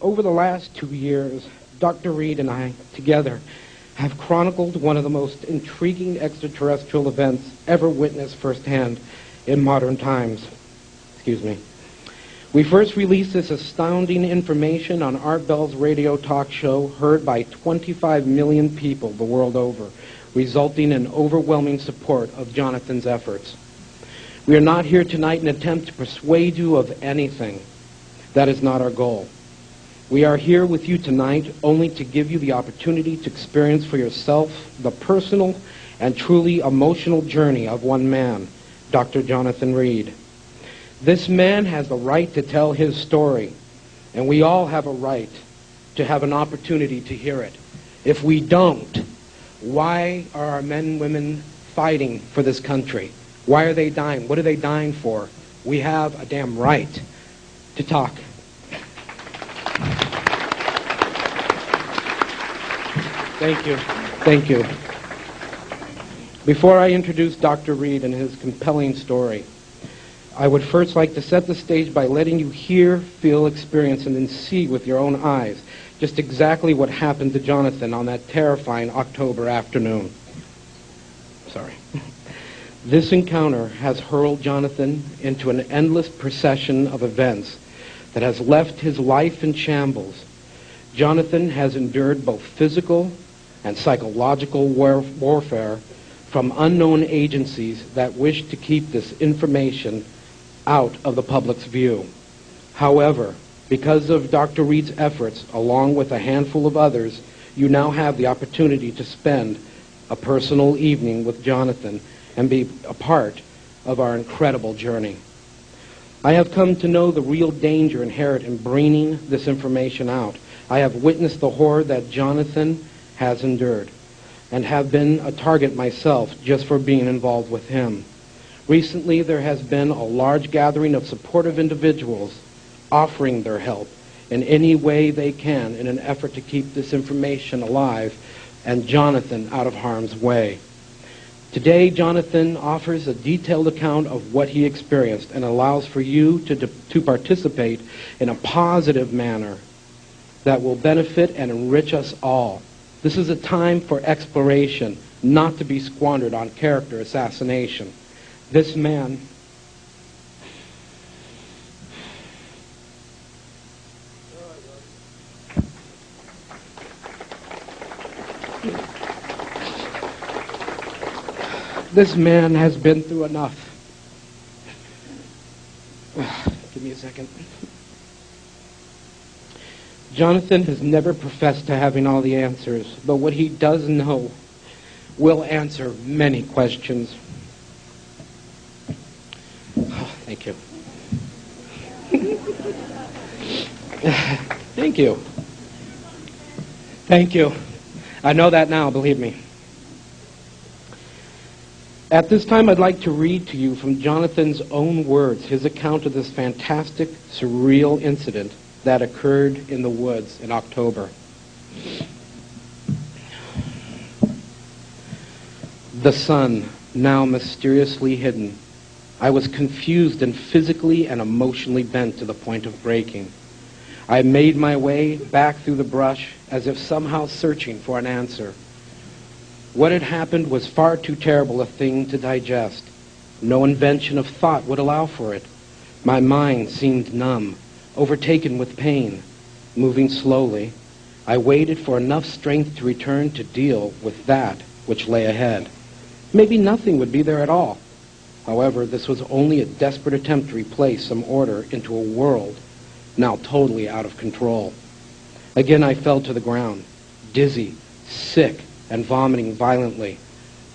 Over the last 2 years, Dr. Reed and I, together, have chronicled one of the most intriguing extraterrestrial events ever witnessed firsthand in modern times. Excuse me. We first released this astounding information on Art Bell's radio talk show, heard by 25 million people the world over, resulting in overwhelming support of Jonathan's efforts. We are not here tonight in an attempt to persuade you of anything. That is not our goal. We are here with you tonight only to give you the opportunity to experience for yourself the personal and truly emotional journey of one man, Dr. Jonathan Reed. This man has the right to tell his story, and we all have a right to have an opportunity to hear it. If we don't, why are our men and women fighting for this country? Why are they dying? What are they dying for? We have a damn right to talk. Thank you. Thank you. Before I introduce Dr. Reed and his compelling story, I would first like to set the stage by letting you hear, feel, experience, and then see with your own eyes just exactly what happened to Jonathan on that terrifying October afternoon. Sorry. This encounter has hurled Jonathan into an endless procession of events that has left his life in shambles. Jonathan has endured both physical and psychological warfare from unknown agencies that wish to keep this information out of the public's view. However, because of Dr. Reed's efforts, along with a handful of others, you now have the opportunity to spend a personal evening with Jonathan and be a part of our incredible journey. I have come to know the real danger inherent in bringing this information out. I have witnessed the horror that Jonathan has endured and have been a target myself just for being involved with him. Recently, there has been a large gathering of supportive individuals offering their help in any way they can in an effort to keep this information alive and Jonathan out of harm's way. Today, Jonathan offers a detailed account of what he experienced and allows for you to participate in a positive manner that will benefit and enrich us all. This is a time for exploration, not to be squandered on character assassination. This man has been through enough. Give me a second. Jonathan has never professed to having all the answers, but what he does know will answer many questions. Oh, thank you. Thank you. Thank you. I know that now, believe me. At this time, I'd like to read to you from Jonathan's own words his account of this fantastic, surreal incident that occurred in the woods in October. The sun, now mysteriously hidden. I was confused and physically and emotionally bent to the point of breaking. I made my way back through the brush as if somehow searching for an answer. What had happened was far too terrible a thing to digest. No invention of thought would allow for it. My mind seemed numb, overtaken with pain. Moving slowly, I waited for enough strength to return to deal with that which lay ahead. Maybe nothing would be there at all. However, this was only a desperate attempt to replace some order into a world now totally out of control. Again, I fell to the ground, dizzy, sick, and vomiting violently.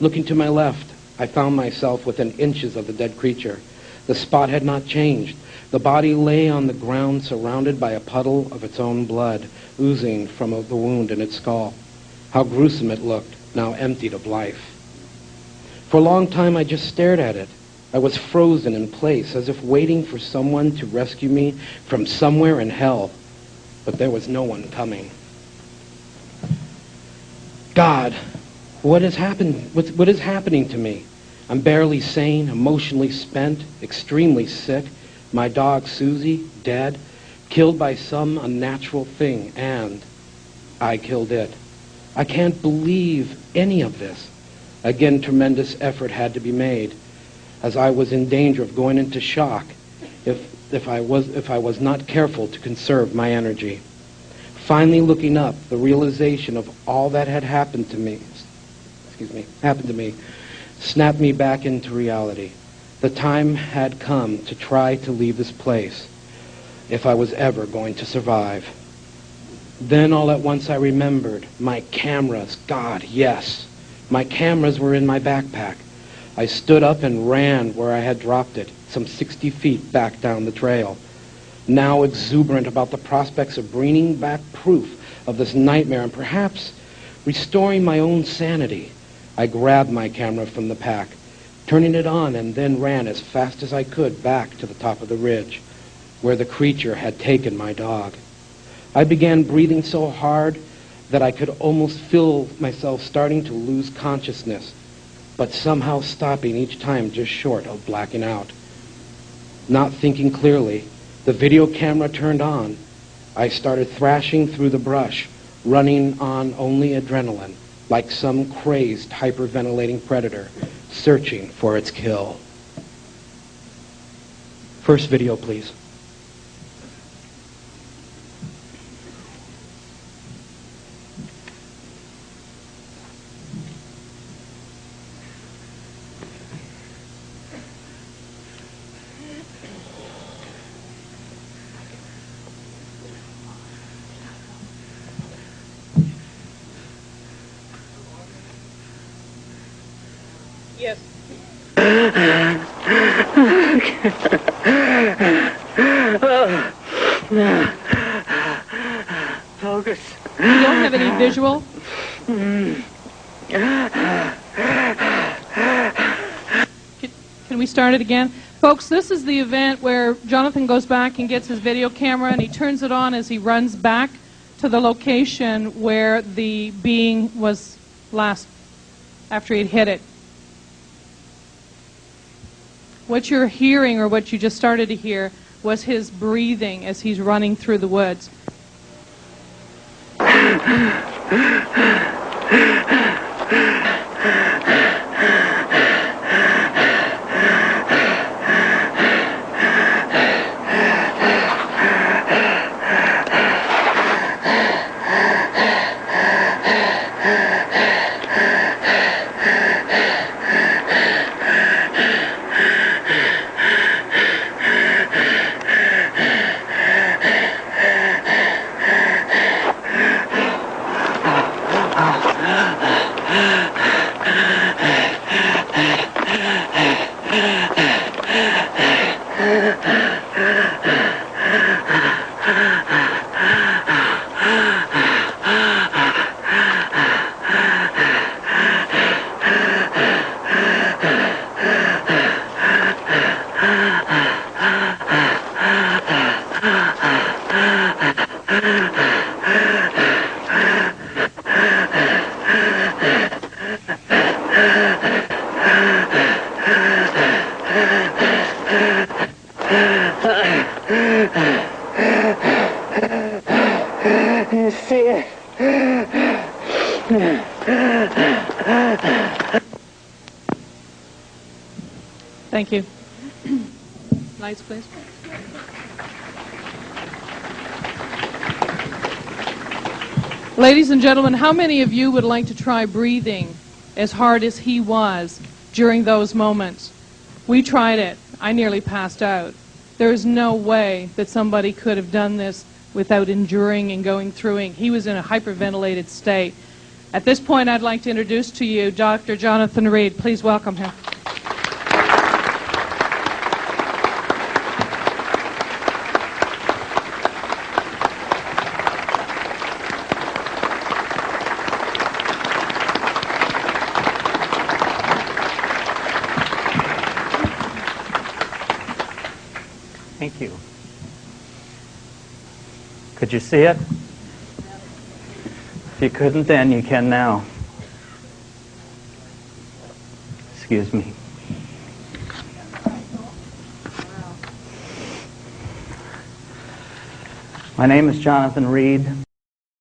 Looking to my left, I found myself within inches of the dead creature. The spot had not changed. The body lay on the ground surrounded by a puddle of its own blood, oozing from the wound in its skull. How gruesome it looked, now emptied of life. For a long time, I just stared at it. I was frozen in place, as if waiting for someone to rescue me from somewhere in hell. But there was no one coming. God, what has happened? What is happening to me? I'm barely sane, emotionally spent, extremely sick. My dog, Susie, dead. killed by some unnatural thing, and I killed it. I can't believe any of this. Again, tremendous effort had to be made, as I was in danger of going into shock if I was not careful to conserve my energy. Finally looking up, the realization of all that had happened to me, snapped me back into reality. The time had come to try to leave this place, if I was ever going to survive. Then all at once I remembered my cameras. God, yes. My cameras were in my backpack. I stood up and ran where I had dropped it, some 60 feet back down the trail. Now exuberant about the prospects of bringing back proof of this nightmare and perhaps restoring my own sanity, I grabbed my camera from the pack, turning it on, and then ran as fast as I could back to the top of the ridge, where the creature had taken my dog. I began breathing so hard that I could almost feel myself starting to lose consciousness, but somehow stopping each time just short of blacking out. Not thinking clearly, the video camera turned on. I started thrashing through the brush, running on only adrenaline, like some crazed, hyperventilating predator, searching for its kill. First video, please. Yes. Focus. You don't have any visual? Can we start it again? Folks, this is the event where Jonathan goes back and gets his video camera and he turns it on as he runs back to the location where the being was last after he'd hit it. What you're hearing, or what you just started to hear, was his breathing as he's running through the woods. You see it? Thank you. Lights, please. Ladies and gentlemen, how many of you would like to try breathing as hard as he was during those moments? We tried it. I nearly passed out. There is no way that somebody could have done this without enduring and going through it. He was in a hyperventilated state. At this point, I'd like to introduce to you Dr. Jonathan Reed. Please welcome him. Thank you. Could you see it? If you couldn't then, you can now. Excuse me. My name is Jonathan Reed.